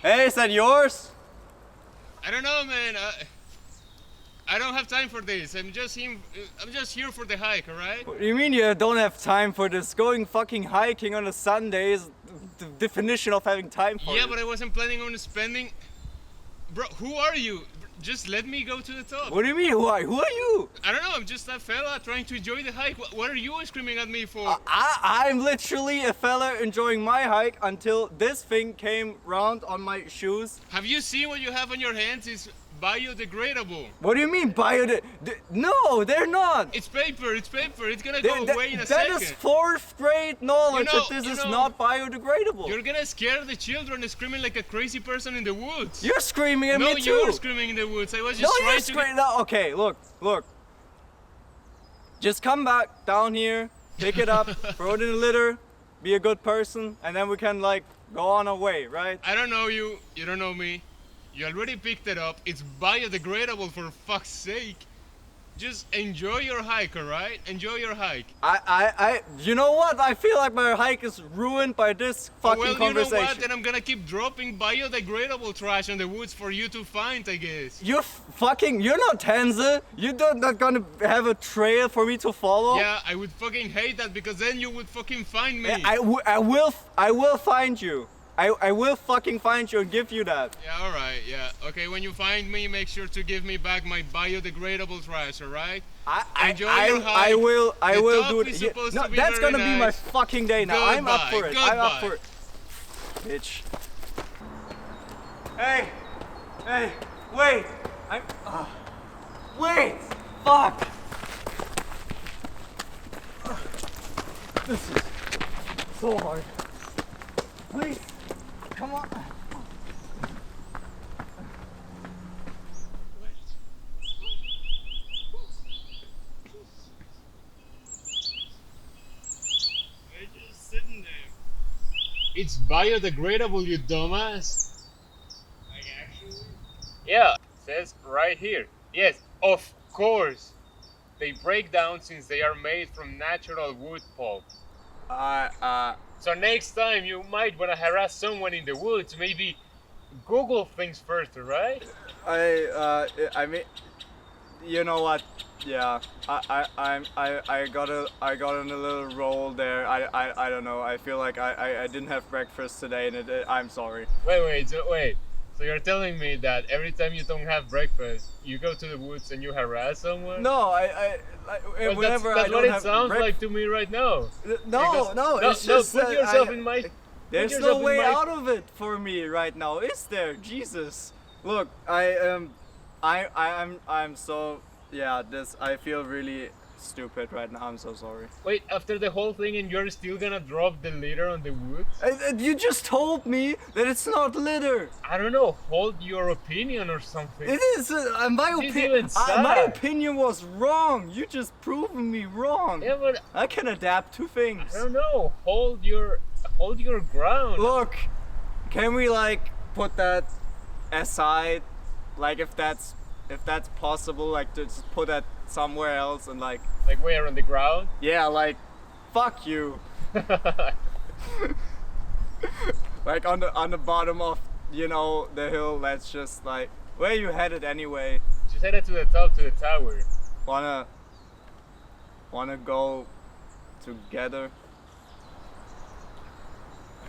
Hey, is that yours? I don't know, man. I don't have time for this. I'm just here for the hike, alright? What do you mean you don't have time for this? Going fucking hiking on a Sunday is the definition of having time for it. Yeah, but I wasn't planning on spending... Bro, who are you? Just let me go to the top. What do you mean, who are you? I don't know, I'm just a fella trying to enjoy the hike. What are you screaming at me for? I'm literally a fella enjoying my hike until this thing came round on my shoes. Have you seen what you have on your hands? It's biodegradable. What do you mean No, they're not. It's paper. It's gonna go away in a second. That is 4th grade knowledge that this is not biodegradable. You're gonna scare the children screaming like a crazy person in the woods. You're screaming at me too. No, you're screaming in the woods. I was just trying to... No, okay, look. Just come back down here, pick it up, throw it in the litter, be a good person, and then we can like go on our way, right? I don't know you. You don't know me. You already picked it up. It's biodegradable, for fuck's sake. Just enjoy your hike, alright? Enjoy your hike. You know what? I feel like my hike is ruined by this fucking conversation. You know what? Then I'm gonna keep dropping biodegradable trash in the woods for you to find, I guess. You're not Tenza. You're not gonna have a trail for me to follow. Yeah, I would fucking hate that because then you would fucking find me. I will find you. I will fucking find you and give you that. Yeah, alright, yeah. Okay, when you find me, make sure to give me back my biodegradable trash, alright? Enjoy your hike. I will do it. No, that's gonna be my fucking day now. Goodbye, I'm up for it. goodbye. I'm up for it. Bitch. Hey, wait. Wait. Fuck. This is so hard. Please. Come on. They're just sitting there. It's biodegradable, you dumbass. Like actually? Yeah, it says right here. Yes, of course. They break down since they are made from natural wood pulp. So next time you might want to harass someone in the woods, maybe Google things first, alright? I mean, you know what? Yeah, I got on a little roll there. I don't know. I feel like I didn't have breakfast today, and I'm sorry. Wait. So you're telling me that every time you don't have breakfast, you go to the woods and you harass someone? No, whenever that's I don't what it have sounds like to me right now. No, it's just put yourself in my. There's no way out of it for me right now, is there? Jesus. Look, I'm so I feel really stupid right now. I'm so sorry. Wait, after the whole thing, and you're still gonna drop the litter on the woods? You just told me that it's not litter. I don't know. Hold your opinion or something. It is. My opinion was wrong. You just proven me wrong. Yeah, but I can adapt to things. I don't know. Hold your ground. Look, can we like put that aside? Like if that's possible, like to just put that somewhere else and like where, on the ground? Yeah, like fuck you. Like on the bottom of the hill. Let's just like, where you headed anyway? Just headed to the top, to the tower. Wanna go together?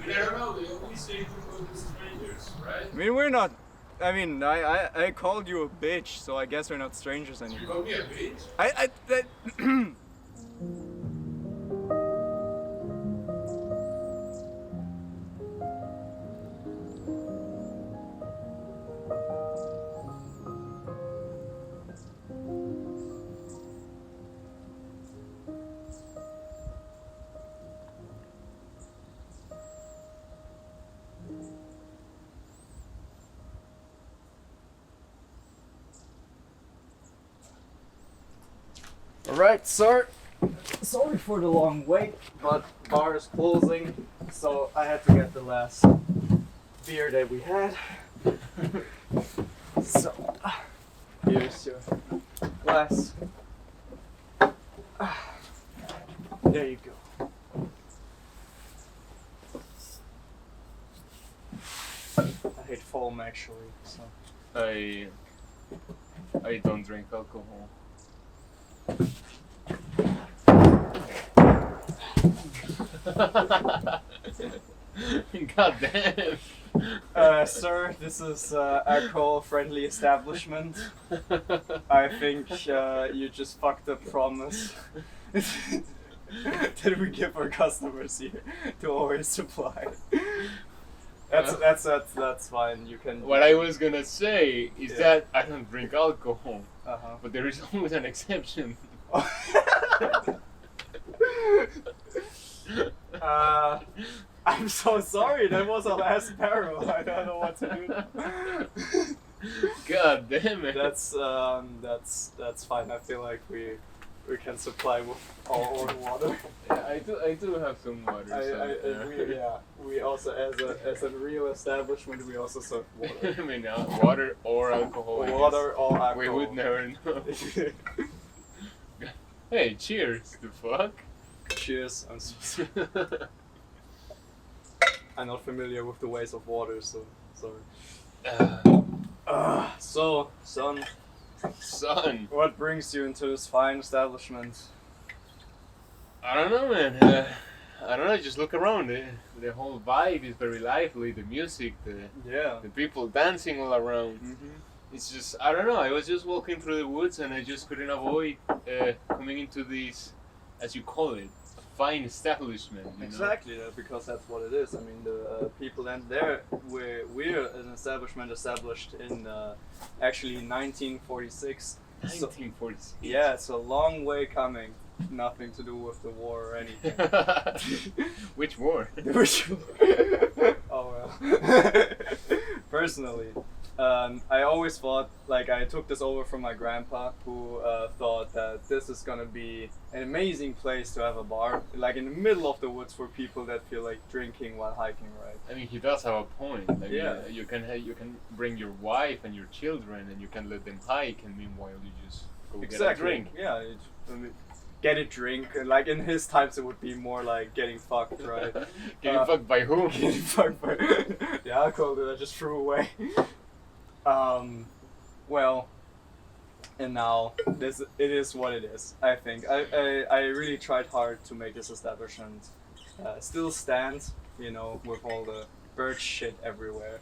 I mean, I don't know. They always say to go to strangers, right? I mean, we're not. I mean, I called you a bitch, so I guess we're not strangers anymore. You called me a bitch? Alright, sir. Sorry for the long wait, but bar is closing, so I had to get the last beer that we had. So, here's your glass. There you go. I hate foam actually. So. I don't drink alcohol. God damn. Sir, this is alcohol-friendly establishment. I think you just fucked up promise that we give our customers here to always supply. That's fine. You can. What I was gonna say is that I don't drink alcohol, but there is always an exception. I'm so sorry. That was our last barrel. I don't know what to do. God damn it. That's fine. I feel like we can supply with our own water. Yeah, I do have some water. We also as a real establishment we also serve water. I mean, water or alcohol. Water or alcohol. We would never know. Hey, cheers! The fuck? Cheers. I'm so sorry. I'm not familiar with the ways of water, so sorry. So, son, what brings you into this fine establishment? I don't know, man. I don't know. Just look around. The whole vibe is very lively. The music, the people dancing all around. Mm-hmm. It's just, I don't know. I was just walking through the woods and I just couldn't avoid coming into this, as you call it, fine establishment. Exactly, because that's what it is. I mean, the people and there, we're an establishment established in actually 1946. 1946. Yeah, it's a long way coming. Nothing to do with the war or anything. Which war? Which war? Oh well. Personally, I always thought, like, I took this over from my grandpa, who thought that this is gonna be an amazing place to have a bar, like in the middle of the woods for people that feel like drinking while hiking, right? I mean, he does have a point. I Yeah. mean, you can bring your wife and your children, and you can let them hike, and meanwhile you just go get a drink. Yeah. Get a drink. Like in his times, it would be more like getting fucked, right? Getting fucked by whom? Getting fucked by the alcohol that I just threw away. Well, and now it is what it is. I think I really tried hard to make this establishment still stand, with all the bird shit everywhere.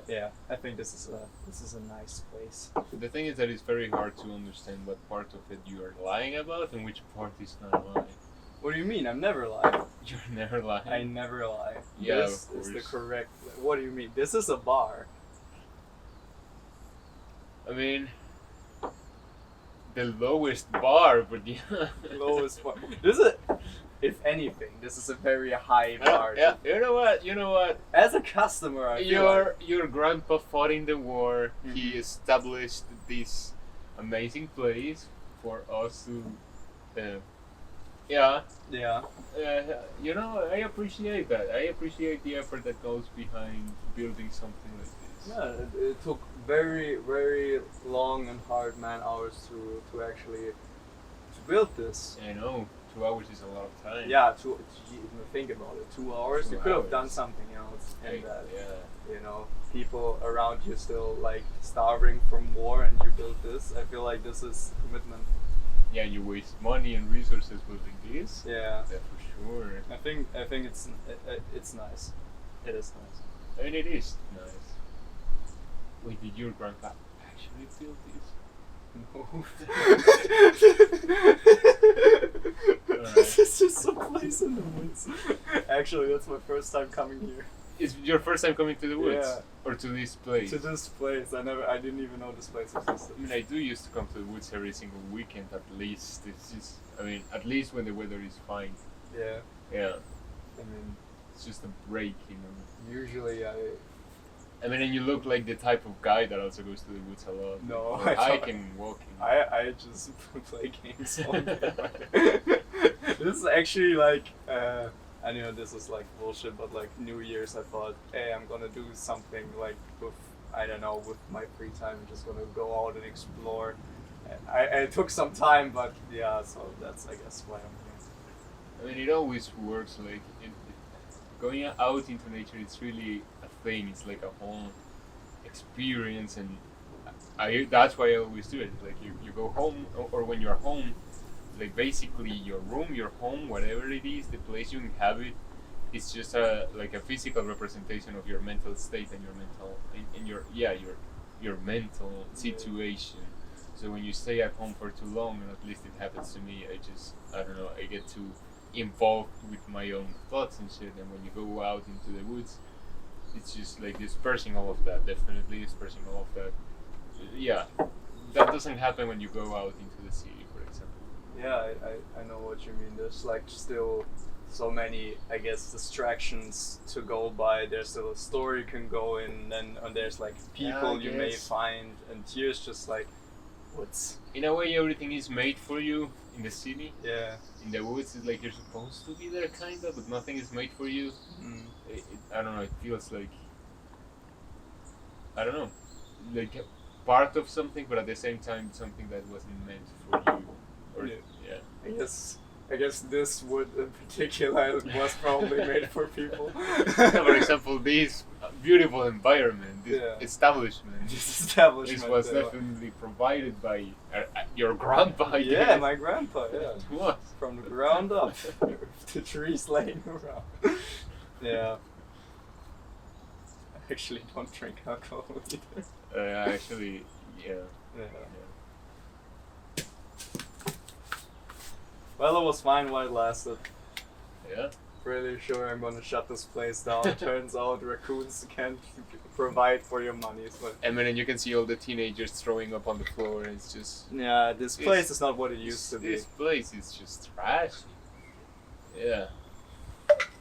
Yeah, I think this is a nice place. The thing is that it's very hard to understand what part of it you are lying about and which part is not lying. What do you mean? I'm never lying. You're never lying. I never lie. Yeah, this of course. is the correct. What do you mean? This is a bar. I mean, the lowest bar, but yeah. Lowest bar. This is, if anything, this is a very high bar. Yeah. You know what? As a customer, I feel Your grandpa fought in the war. Mm-hmm. He established this amazing place for us to. Yeah. Yeah. I appreciate that. I appreciate the effort that goes behind building something like this. Yeah, it took very, very long and hard man hours to actually build this. I know. 2 hours is a lot of time. Yeah, think about it. 2 hours. 2 You could have hours. done something else, and Yeah. People around you still like starving from war, and you build this. I feel like this is commitment. Yeah, you waste money and resources building this. Yeah. Yeah, for sure. I think it's nice. It is nice. I mean, it is nice. Wait, did your grandpa actually build this? No. Alright. This is just some place in the woods. Actually, that's my first time coming here. Is your first time coming to the woods? Yeah. Or to this place? To this place, I didn't even know this place existed. I mean, I do used to come to the woods every single weekend at least. At least when the weather is fine. Yeah. Yeah. I mean, It's just a break, usually I mean, and you look like the type of guy that also goes to the woods a lot. No, Or hiking and walking. I just play games all day. This is actually like, I know this is like bullshit, but like New Year's I thought, hey, I'm gonna do something like with my free time, I'm just gonna go out and explore. I took some time, but yeah, so that's I guess why I'm here. I mean, it always works, like, going out into nature, it's really a thing. It's like a whole experience, and that's why I always do it. Like you go home, or when you're home, like basically your room, your home, whatever it is, the place you inhabit, it's just like a physical representation of your mental state and your mental in your mental situation. So when you stay at home for too long, and at least it happens to me, I don't know, I get too involved with my own thoughts and shit. And when you go out into the woods, it's just like dispersing all of that. Definitely dispersing all of that. Yeah, that doesn't happen when you go out into the city, for example. Yeah, I know what you mean. There's like still so many, I guess, distractions to go by. There's still a store you can go in, and there's like people you may find, and here's just like woods. In a way, everything is made for you in the city. Yeah. In the woods, it's like you're supposed to be there, kind of, but nothing is made for you. I don't know. It feels like, I don't know, like a part of something, but at the same time, something that wasn't meant for you. Or yeah. I guess this wood in particular was probably made for people. For example, this beautiful environment, this establishment. This was definitely provided by your grandpa. Yeah, my grandpa. Yeah. What? From the ground up, the trees laying around. Yeah. I actually don't drink alcohol either. Actually, yeah. Well, it was fine while it lasted. Yeah. Pretty sure I'm gonna shut this place down. Turns out raccoons can't provide for your money. But and then you can see all the teenagers throwing up on the floor, and it's just... Yeah, this place is not what it used to be. This place is just trash. Yeah.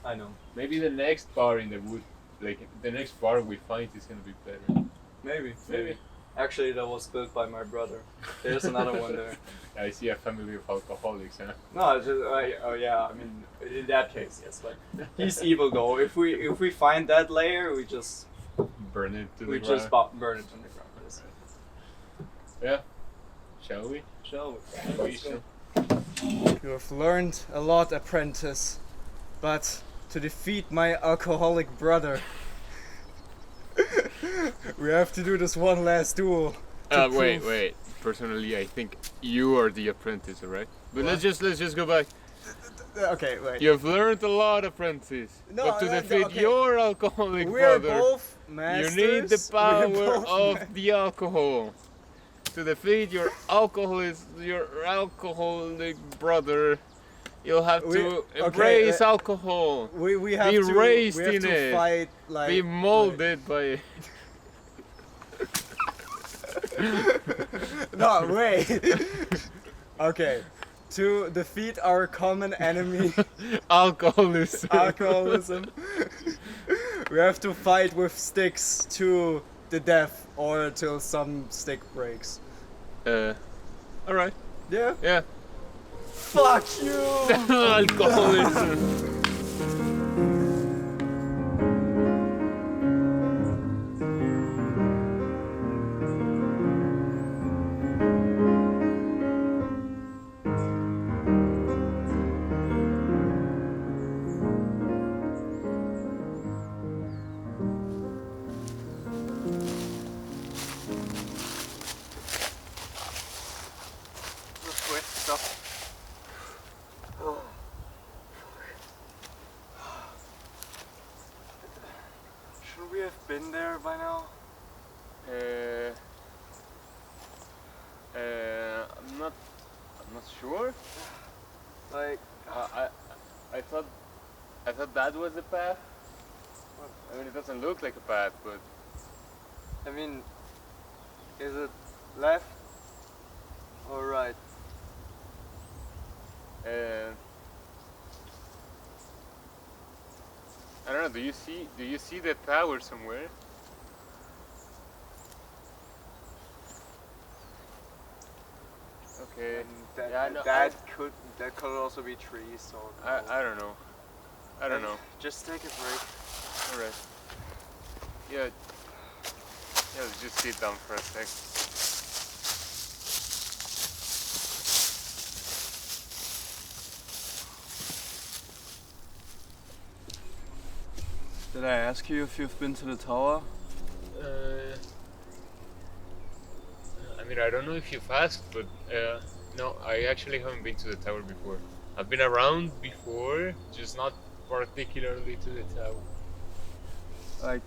I know. Maybe the next bar in the wood, like the next bar we find is gonna be better. Maybe. Actually, that was built by my brother. There's another one there. I see a family of alcoholics, huh? No, it's just, oh yeah, I mean, in that case, yes, but he's evil though. If we find that layer, we just burn it to the ground. We just burn it to the ground. Yes. Yeah. Shall we? You have learned a lot, apprentice, but to defeat my alcoholic brother, we have to do this one last duel. Wait. Personally, I think you are the apprentice, alright? But let's just go back. Okay, wait. You've learned a lot, apprentice. No, but to defeat your alcoholic We're brother, both masters. you need the power of the alcohol. To defeat your alcoholic brother, you'll have to embrace alcohol. We have be to raised we have in to it. Fight, like, be molded by it. No, wait. Okay. To defeat our common enemy, alcoholism, we have to fight with sticks to the death or till some stick breaks. Alright. Yeah? Yeah. Fuck you! Alcoholism. Should we have been there by now? I'm not sure. Like, I thought that was the path. I mean, it doesn't look like a path, but I mean, is it left or right? I don't know. Do you see the tower somewhere? Okay. That could also be trees. So I don't know. I don't know. Just take a break. All right. Yeah. Let's just sit down for a sec. Did I ask you if you've been to the tower? I mean, I don't know if you've asked, but no, I actually haven't been to the tower before. I've been around before, just not particularly to the tower. Like,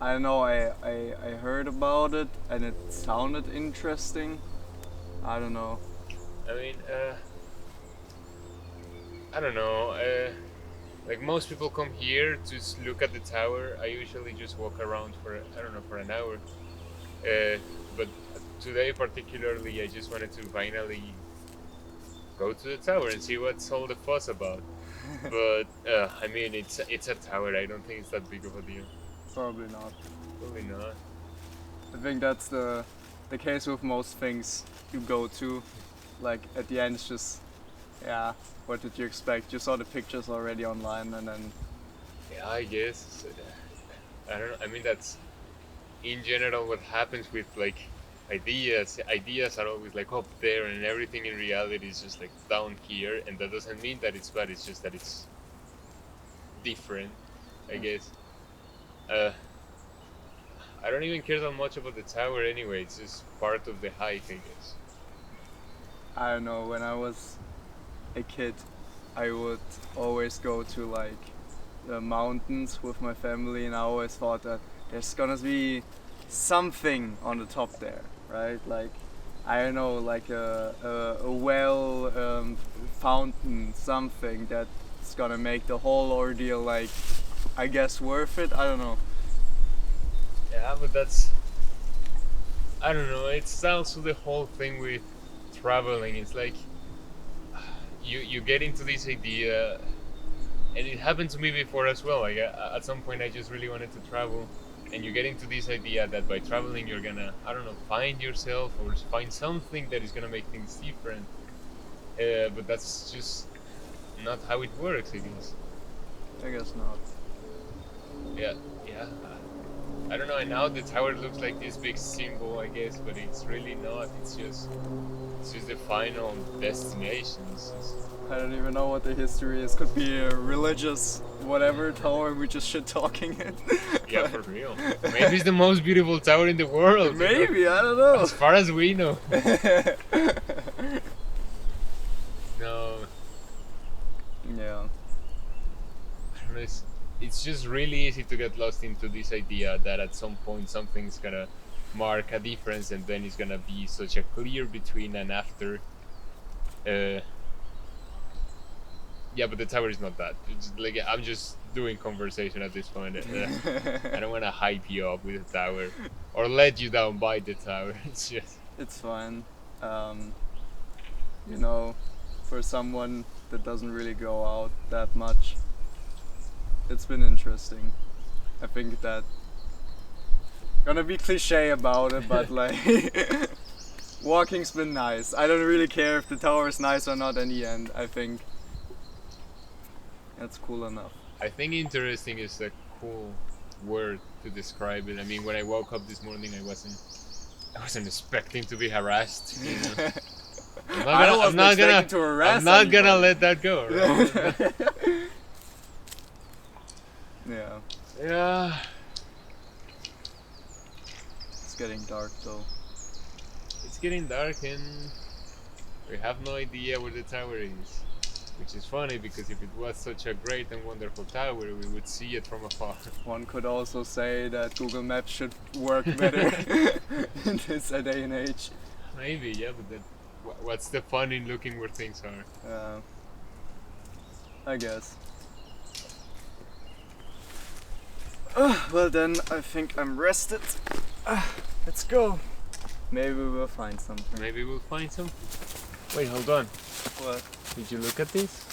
I don't know, I heard about it and it sounded interesting. I don't know. I mean, I don't know. Like most people come here to look at the tower. I usually just walk around for I don't know, for an hour. But today particularly, I just wanted to finally go to the tower and see what's all the fuss about. But I mean, it's a tower. I don't think it's that big of a deal. Probably not. Probably not. I think that's the case with most things you go to. Like at the end it's just, yeah, what did you expect? You saw the pictures already online and then Yeah, I guess. I don't know. I mean, that's in general what happens with like ideas. Ideas are always like up there, and everything in reality is just like down here. And that doesn't mean that it's bad. It's just that it's different, I guess. Uh, I don't even care that much about the tower anyway. It's just part of the hike, I guess. I don't know, when I was a kid I would always go to like the mountains with my family and I always thought that there's gonna be something on the top there, right? Like, I don't know, like a well fountain, something that's gonna make the whole ordeal, like, I guess, worth it. I don't know. Yeah, but that's I don't know. It's also the whole thing with traveling. It's like you get into this idea, and it happened to me before as well. Like at some point, I just really wanted to travel, and you get into this idea that by traveling, you're gonna I don't know find yourself or find something that is gonna make things different. But that's just not how it works, I guess. I guess not. Yeah, yeah. I don't know. And now the tower looks like this big symbol, I guess, but it's really not. It's just the final destination. I don't even know what the history is. Could be a religious whatever tower and we just shit talking it. Yeah, for real. Maybe it's the most beautiful tower in the world. Maybe, I don't know. As far as we know. No. Yeah. I don't know. It's just really easy to get lost into this idea that at some point something's gonna mark a difference and then it's gonna be such a clear between and after. Yeah, but the tower is not that. It's like I'm just doing conversation at this point. I don't want to hype you up with the tower or let you down by the tower. It's just. It's fine. You know, for someone that doesn't really go out that much, it's been interesting. I think that gonna be cliche about it, but like walking's been nice. I don't really care if the tower is nice or not in the end. I think that's cool enough. I think interesting is a cool word to describe it. I mean, when I woke up this morning, I wasn't expecting to be harassed. You know? I'm not gonna let that go. Right? Yeah. Yeah. It's getting dark though. It's getting dark and we have no idea where the tower is. Which is funny because if it was such a great and wonderful tower, we would see it from afar. One could also say that Google Maps should work better in this day and age. Maybe, yeah, but then what's the fun in looking where things are? I guess. Well then, I think I'm rested. Let's go. Maybe we'll find something. Maybe we'll find something. Wait, hold on. What? Did you look at this?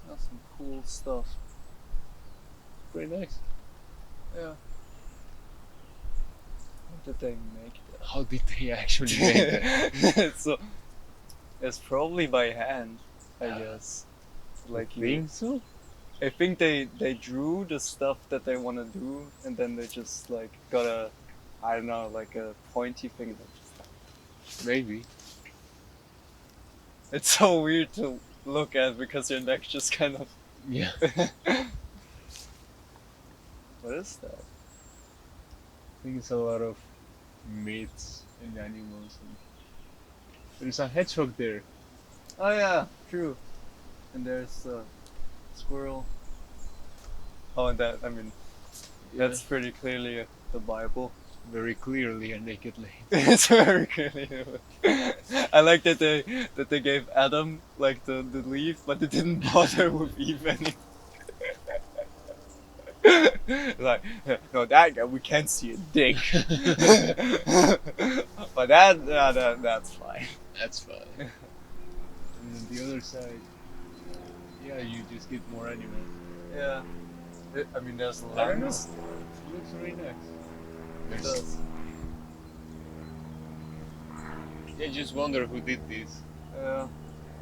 That's some cool stuff. Pretty nice. Yeah. How did they make that? How did they actually make that? So, it's probably by hand, I guess. Like you think so? I think they drew the stuff that they want to do, and then they just like got a, I don't know, like a pointy thing. Maybe. It's so weird to look at because your neck just kind of. Yeah. What is that? I think it's a lot of myths and animals. And there's a hedgehog there. Oh yeah, true. And there's a squirrel. Oh, and that, I mean, that's pretty clearly the Bible. Very clearly a naked lady. It's very clearly. I like that they gave Adam like the leaf, but they didn't bother with Eve any. Like, no, that guy, we can't see a dick. But that's fine. That's fine. And on the other side, yeah, you just get more animals. Yeah. I mean, there's I don't know. lions. It looks very nice. It does. I just wonder who did this. Yeah.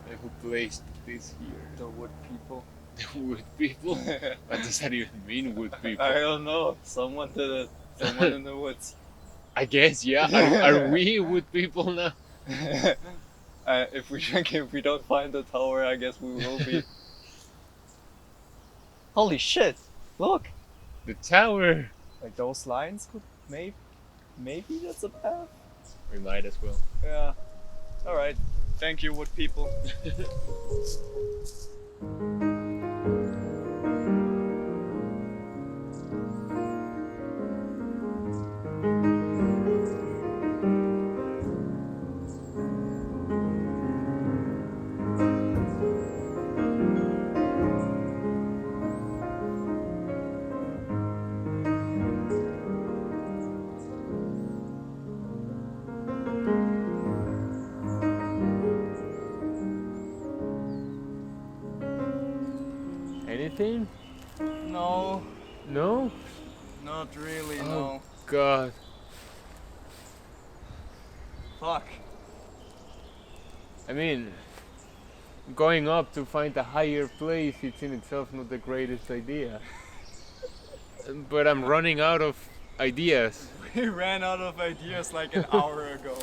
Like, who placed this here. The wood people. The wood people? What does that even mean, wood people? I don't know. Someone did it. Someone in the woods. I guess, yeah. Are we wood people now? If we don't find the tower, I guess we will be. Holy shit! Look, The tower! like those lines could maybe that's a path. We might as well. Yeah. All right. Thank you, wood people. Anything? No, No? not really. Oh. No. God. Fuck. I mean, going up to find a higher place, it's in itself not the greatest idea. But I'm running out of ideas. We ran out of ideas like an hour ago. I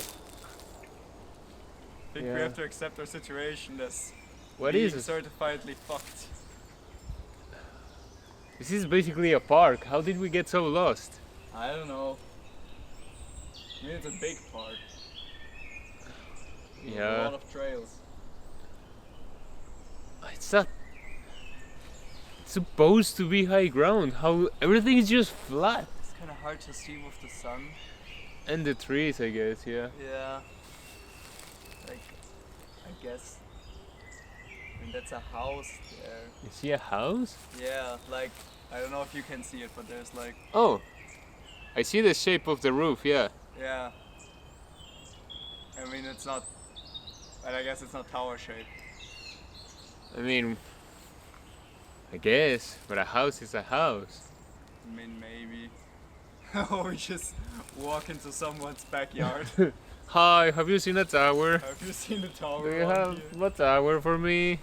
think we Yeah. have to accept our situation as What being is it? certifiedly fucked. This is basically a park. How did we get so lost? I don't know. I mean, it's a big park. With a Yeah. lot of trails. It's not. It's supposed to be high ground. How everything is just flat. It's kind of hard to see with the sun. And the trees, I guess, yeah. Yeah. Like, I guess. And that's a house there. You see a house? Yeah, like, I don't know if you can see it, but there's like, Oh, I see the shape of the roof, yeah. yeah. I mean, it's not, and I guess it's not tower shaped. I mean, I guess, but a house is a house. I mean, maybe. Or we just walk into someone's backyard. Hi, have you seen a tower? Have you seen the tower? Do you around have here? a tower for me?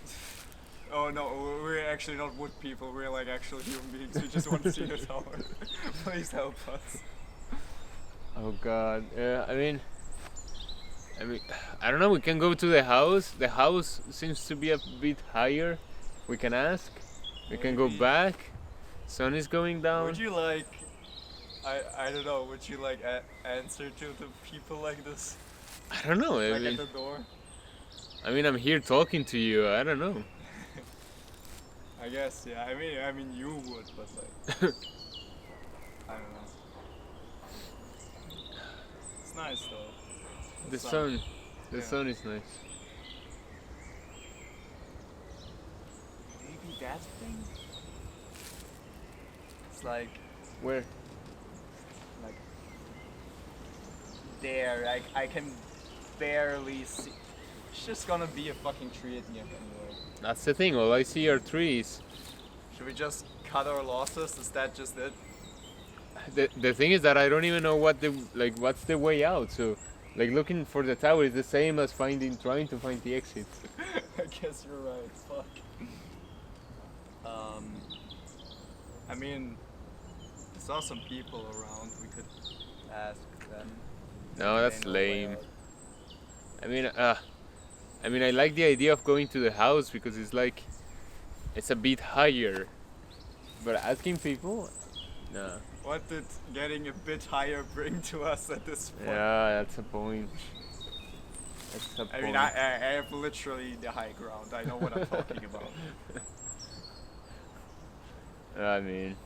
Oh no, we're actually not wood people. We're like actual human beings. We just want to see the tower. Please help us. Oh God, I mean, I don't know. We can go to the house. The house seems to be a bit higher. We can ask. We can go Maybe. back. Sun is going down. Would you like? I don't know. Would you like answer to the people like this? I don't know. Like at the door? I mean, I'm here talking to you. I don't know. I guess, yeah. I mean, you would, but like, I don't know. It's nice though. The sun. The Yeah. sun is nice. Maybe that thing. It's like Where? there. I can barely see. It's just gonna be a fucking tree at the end anyway. That's the thing. All I see are trees. Should we just cut our losses? Is that just it? The thing is that I don't even know what's the way out. So, like looking for the tower is the same as trying to find the exit. I guess you're right. Fuck. I mean, I saw some people around. We could ask them. No, that's They know the way lame. out. I mean, I mean, I like the idea of going to the house because it's like, it's a bit higher. But asking people, nah. What did getting a bit higher bring to us at this point? Yeah, that's a point. That's a I point. mean, I have literally the high ground. I know what I'm talking about. I mean,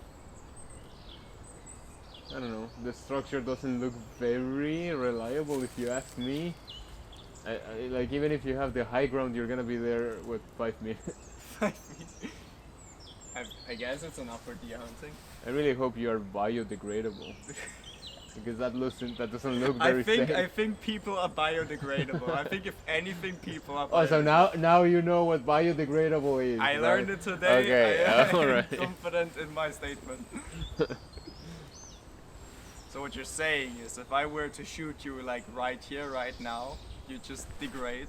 I don't know. The structure doesn't look very reliable, if you ask me. Like, even if you have the high ground, you're gonna be there with 5 minutes. I guess it's enough for deer hunting. I really hope you are biodegradable. Because that doesn't look very safe. I think people are biodegradable. I think if anything, people are. Oh, so now you know what biodegradable is. I learned it today. Okay, alright. I'm confident in my statement. So what you're saying is, if I were to shoot you like right here, right now, you just degrade.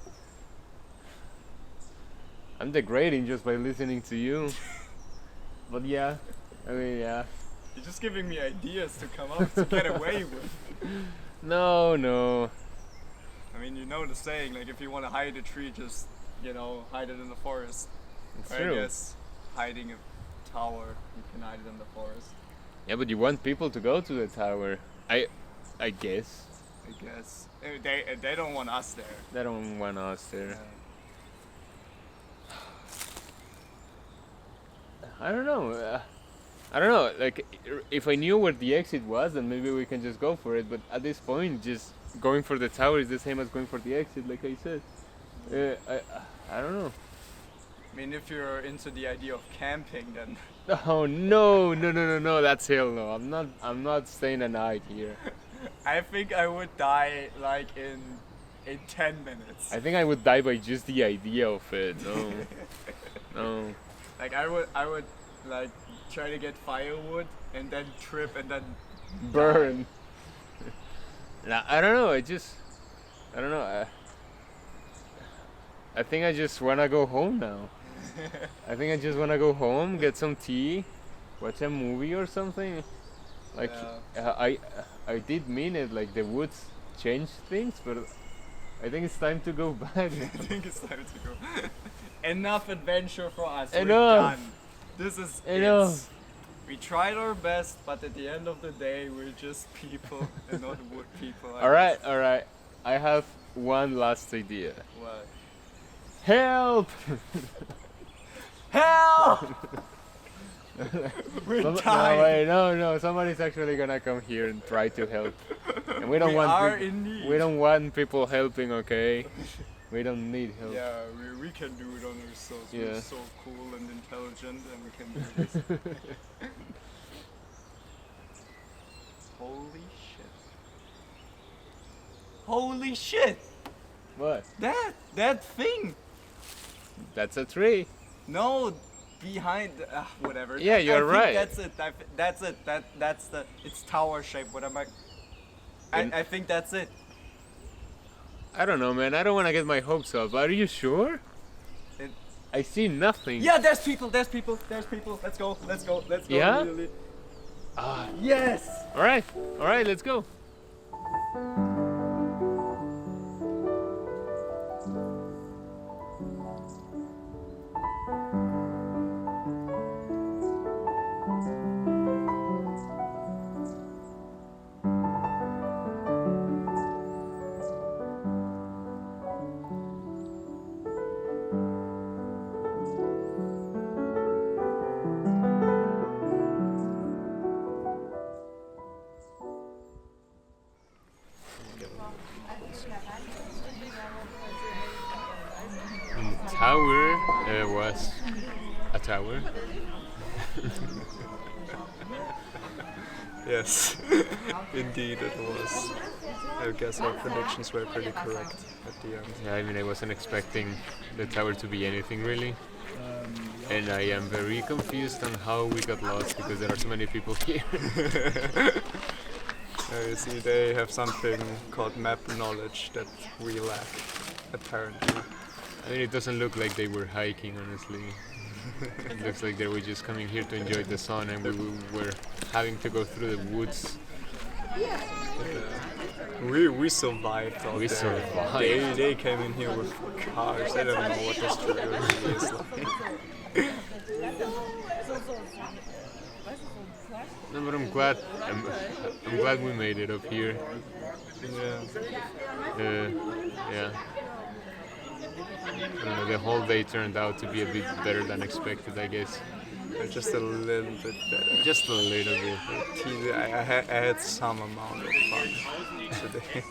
I'm degrading just by listening to you. But yeah, I mean, yeah. You're just giving me ideas to come up to get away with. No. I mean, you know the saying, like if you want to hide a tree, just, hide it in the forest. It's Or true. I guess hiding a tower, you can hide it in the forest. Yeah, but you want people to go to the tower. I guess. I guess. They don't want us there. They don't want us there. Yeah. I don't know. Like, if I knew where the exit was, then maybe we can just go for it. But at this point, just going for the tower is the same as going for the exit, like I said. I don't know. I mean, if you're into the idea of camping, then Oh no! That's hell no. I'm not staying a night here. I think I would die like in 10 minutes. I think I would die by just the idea of it. No. No. Like I would like try to get firewood and then trip and then Burn. Nah, I don't know. I don't know. I think I just wanna go home now. I think I just wanna go home, get some tea, watch a movie or something. Like, I did mean it. Like, the woods changed things, but I think it's time to go back. I think it's time to go. Enough adventure for us. Enough. We're done. This is Enough. it. We tried our best, but at the end of the day, we're just people and not wood people. All right. I have one last idea. What? Help! Help! We're dying. No. Somebody's actually gonna come here and try to help. And we don't We want are peop- in need. We don't want people helping, okay? We don't need help. Yeah, we can do it on ourselves. Yeah. We're so cool and intelligent, and we can do this. Holy shit! Holy shit! What? That thing! That's a tree. No, behind. Whatever. Yeah, you're I think right. That's it. That's it. That's the. It's tower shape. What am I? I think that's it. I don't know, man. I don't want to get my hopes up. Are you sure? It- I see nothing. Yeah, there's people. Let's go. Let's go. Yeah? immediately. Ah, Yes. all right, let's go. And the tower was a tower. Yes, indeed it was. I guess our predictions were pretty correct at the end. Yeah, I mean, I wasn't expecting the tower to be anything really. And I am very confused on how we got lost because there are so many people here. You see, they have something called map knowledge that we lack, apparently. I mean, it doesn't look like they were hiking, honestly. It looks like they were just coming here to enjoy the sun and we were having to go through the woods. We survived out We there. survived. They came in here with cars. I don't know what this trigger really is like. No, but I'm glad we made it up here. Yeah. Yeah. I don't know, the whole day turned out to be a bit better than expected, I guess. Just a little bit better. Just a little bit. I had some amount of fun today.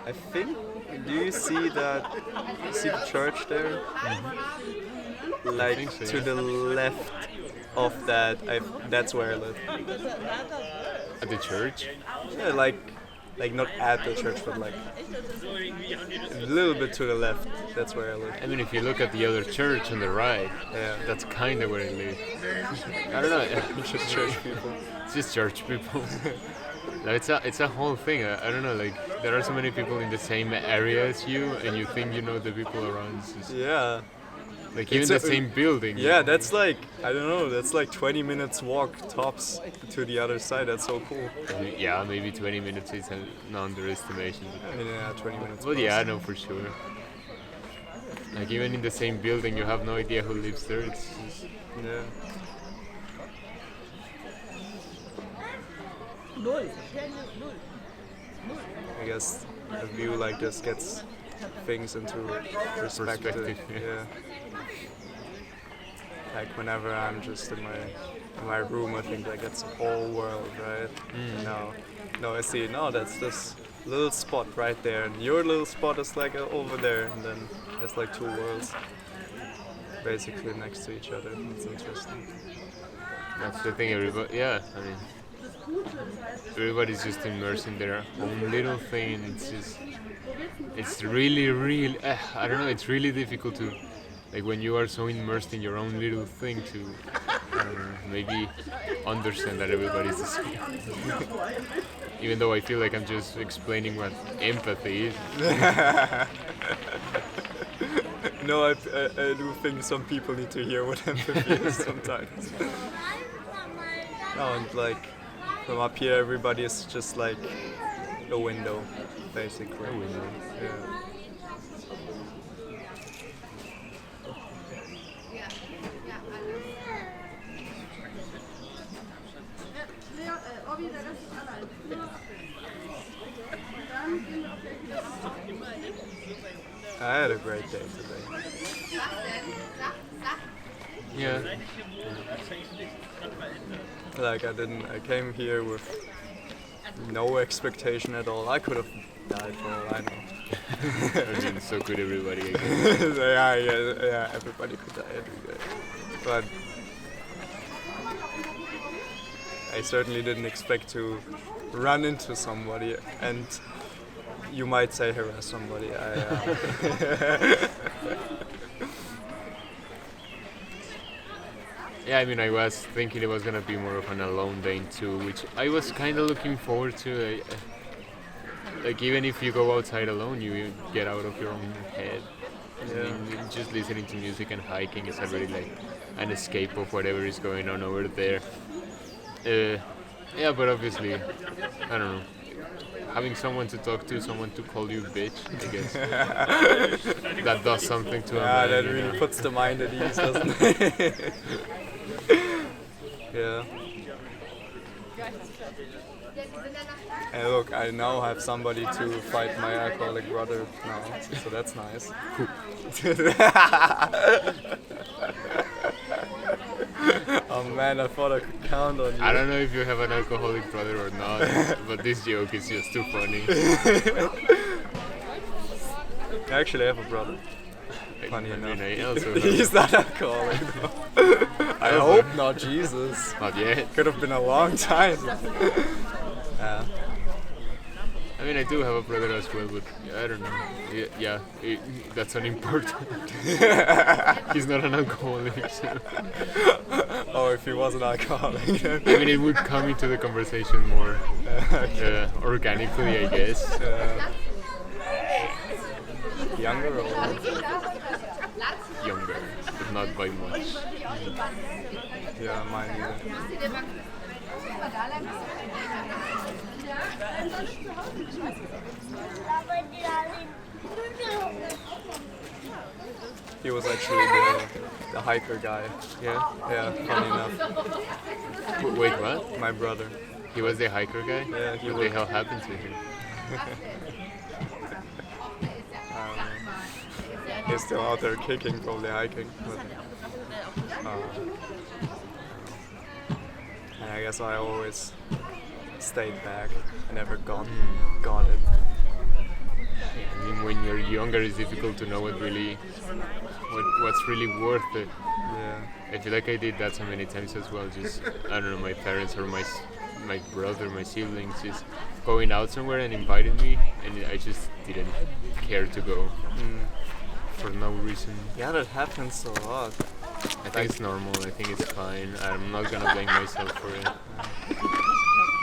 I think. Do you see that? See the church there? Like think so, to yeah. the left of that. That's where I live. At the church? Yeah, like not at the church, but like a little bit to the left. That's where I live. I mean, if you look at the other church on the right, Yeah. that's kind of where I live. I don't know. It's just church people. It's just church people. No, it's a whole thing. I don't know. Like there are so many people in the same area as you, and you think you know the people around. It's just, Yeah. like even It's the a- same building. Yeah, that's like, I don't know, that's like 20 minutes walk tops to the other side. That's so cool. Yeah, maybe 20 minutes is an underestimation. Yeah, 20 minutes. But yeah, I plus. know for sure. Like even in the same building, you have no idea who lives there. It's just, Yeah. I guess a view like this gets things into perspective. Perspective, yeah. Yeah. Like whenever I'm just in my room, I think like it's a whole world, right? No, I see. No, that's this little spot right there, and your little spot is like over there, and then there's like two worlds, basically next to each other. It's interesting. that's the thing. Everybody, yeah. I mean, everybody's just immersed in their own little thing. It's really, really. I don't know. It's really difficult to, like, when you are so immersed in your own little thing to, I don't know, maybe understand that everybody's the same. Even though I feel like I'm just explaining what empathy is. No, I do think some people need to hear what empathy is sometimes. No, and like from up here, everybody is just like a window, basically. A window. Yeah. I had a great day today. Yeah. Like I came here with no expectation at all. I could have died for all I know. I mean, so could everybody. I guess. yeah, everybody could die every day. But I certainly didn't expect to run into somebody and you might say harass somebody. Yeah, I mean, I was thinking it was gonna be more of an alone day too, which I was kind of looking forward to. Like, even if you go outside alone, you get out of your own head. I mean, just listening to music and hiking is already like an escape of whatever is going on over there. Yeah, but obviously, I don't know. Having someone to talk to, someone to call you bitch, I guess. That does something to a man. that you really know. puts the mind at ease, doesn't it? Yeah. And look, I now have somebody to fight my alcoholic brother now, so that's nice. Oh man, I thought I could count on you. I don't know if you have an alcoholic brother or not, but this joke is just too funny. I actually have a brother. Funny I enough. mean, I also He's not alcoholic though. I hope not, Jesus. not yet. Could have been a long time. Yeah. I mean, I do have a brother as well, but I don't know. Yeah, that's unimportant. He's not an alcoholic. So. Oh, if he was an alcoholic. I mean, it would come into the conversation more organically, I guess. Younger or older? Younger, but not by much. Yeah, mine either. He was actually the hiker guy. Yeah. Yeah, funny enough. Wait, what? My brother. He was the hiker guy? Yeah, he What was. the hell happened to him? He's still out there kicking, probably hiking. But, and I guess I always stayed back. I never got it. I mean, when you're younger, it's difficult to know what's really worth it. Yeah. I feel like I did that so many times as well. Just I don't know, my parents or my brother, my siblings, just going out somewhere and inviting me, and I just didn't care to go for no reason. Yeah, that happens a lot. I think it's normal. I think it's fine. I'm not gonna blame myself for it.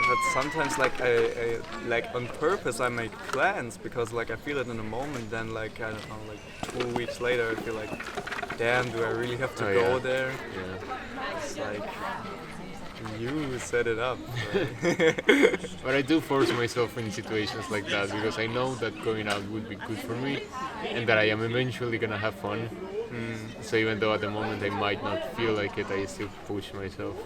But sometimes, like I like on purpose, I make plans because like I feel it in the moment. Then like I don't know, like 2 weeks later, I feel like, damn, do I really have to go there? Yeah. It's like you set it up. Right? But I do force myself in situations like that because I know that going out would be good for me and that I am eventually gonna have fun. So even though at the moment I might not feel like it, I still push myself.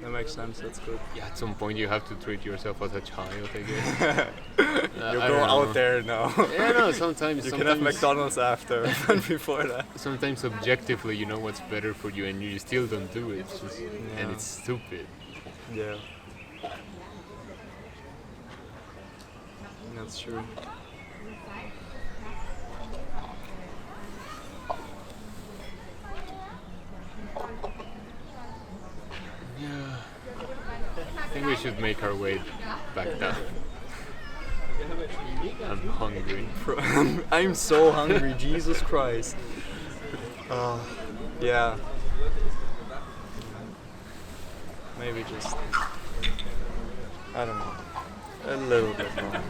That makes sense. That's good. Yeah, at some point you have to treat yourself as a child, I guess. You go out there now. Yeah, no, sometimes You can have McDonald's after, but before that. Sometimes objectively you know what's better for you and you still don't do it. And it's stupid. Yeah. That's true. Yeah. I think we should make our way back down. I'm hungry. I'm so hungry, Jesus Christ. Yeah. Maybe just, I don't know, a little bit more.